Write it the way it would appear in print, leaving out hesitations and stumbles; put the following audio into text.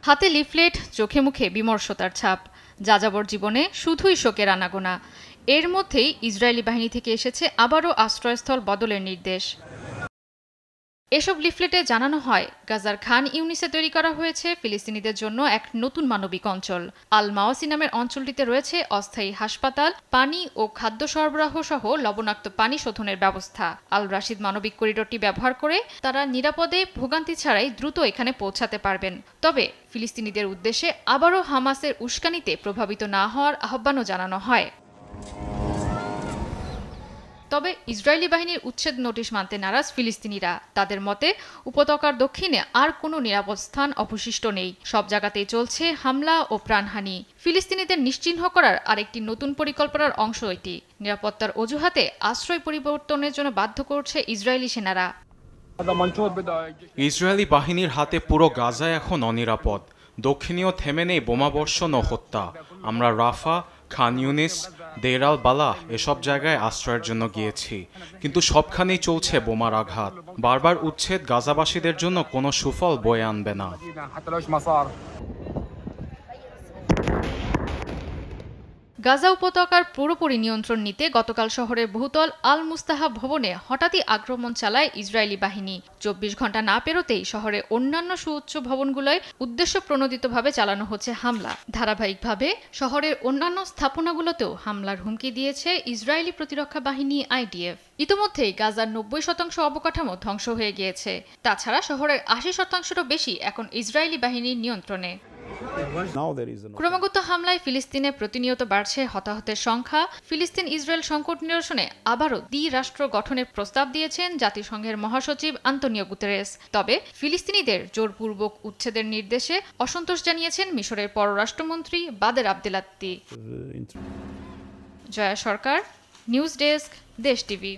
হাতে লিফলেট, চোখে মুখে বিমর্ষতার ছাপ, যাযাবর জীবনে শুধুই শোকের আনাগোনা। এর মধ্যেই ইসরায়েলি বাহিনী থেকে এসেছে আবারও আশ্রয়স্থল বদলের নির্দেশ। এসব লিফলেটে জানানো হয়, গাজার খান ইউনিসে তৈরি করা হয়েছে ফিলিস্তিনিদের জন্য এক নতুন মানবিক অঞ্চল। আল মাওয়াসি নামের অঞ্চলটিতে রয়েছে অস্থায়ী হাসপাতাল, পানি ও খাদ্য সরবরাহ সহ লবণাক্ত পানি শোধনের ব্যবস্থা। আল রাশিদ মানবিক করিডোরটি ব্যবহার করে তারা নিরাপদে ভোগান্তি ছাড়াই দ্রুত এখানে পৌঁছাতে পারবেন। তবে ফিলিস্তিনিদের উদ্দেশ্যে আবারও হামাসের উস্কানিতে প্রভাবিত না হওয়ার আহ্বানও জানানো হয়। তবে ইসরায়েলি বাহিনীর উচ্ছেদ নোটিশ মানতে নারাজ ফিলিস্তিনিরা। তাদের মতে, উপত্যকার দক্ষিণে আর কোনো নিরাপদ স্থান অবশিষ্ট নেই। সব জায়গাতেই চলছে হামলা ও প্রাণহানি। ফিলিস্তিনিদের নিশ্চিহ্ন করার আরেকটি নতুন পরিকল্পনার অংশ এটি। নিরাপত্তার অজুহাতে আশ্রয় পরিবর্তনের জন্য বাধ্য করছে ইসরায়েলি সেনারা। ইসরায়েলি বাহিনীর হাতে পুরো গাজা এখন অনিরাপদ। দক্ষিণীয় থেমে নেই বোমাবর্ষণ ও হত্যা। আমরা রাফা, খান ইউনিস, দের আল বালাহ এসব জায়গায় আশ্রয়ের জন্য গিয়েছি, কিন্তু সবখানেই চলছে বোমার আঘাত। বারবার উচ্ছেদ গাজাবাসীদের জন্য কোনো সুফল বয়ে আনবে না। গাজা উপত্যকার পুরোপুরি নিয়ন্ত্রণ নিতে গতকাল শহরের বহুতল আল মুস্তাহা ভবনে হঠাৎই আক্রমণ চালায় ইসরায়েলি বাহিনী। 24 ঘন্টা না পেরোতেই শহরের অন্যান্য সুউচ্চ ভবনগুলোয় উদ্দেশ্যপ্রণোদিতভাবে চালানো হচ্ছে হামলা। ধারাবাহিকভাবে শহরের অন্যান্য স্থাপনাগুলোতেও হামলার হুমকি দিয়েছে ইসরায়েলি প্রতিরক্ষা বাহিনী IDF। ইতোমধ্যেই গাজার 90% অবকাঠামো ধ্বংস হয়ে গিয়েছে। তাছাড়া শহরের 80%-রও বেশি এখন ইসরায়েলি বাহিনীর নিয়ন্ত্রণে। ক্রমাগত হামলায় ফিলিস্তিনে প্রতিনিয়ত বাড়ছে হতাহতের সংখ্যা। ফিলিস্তিন ইসরায়েল সংকট নিরসনে আবারও দ্বি-রাষ্ট্র গঠনের প্রস্তাব দিয়েছেন জাতিসংঘের মহাসচিব আন্তোনিও গুতেরেস। তবে ফিলিস্তিনিদের জোরপূর্বক উচ্ছেদের নির্দেশে অসন্তোষ জানিয়েছেন মিশরের পররাষ্ট্রমন্ত্রী বাদের আবদেলাত্তি। জয়া সরকার, নিউজ ডেস্ক, দেশ টিভি।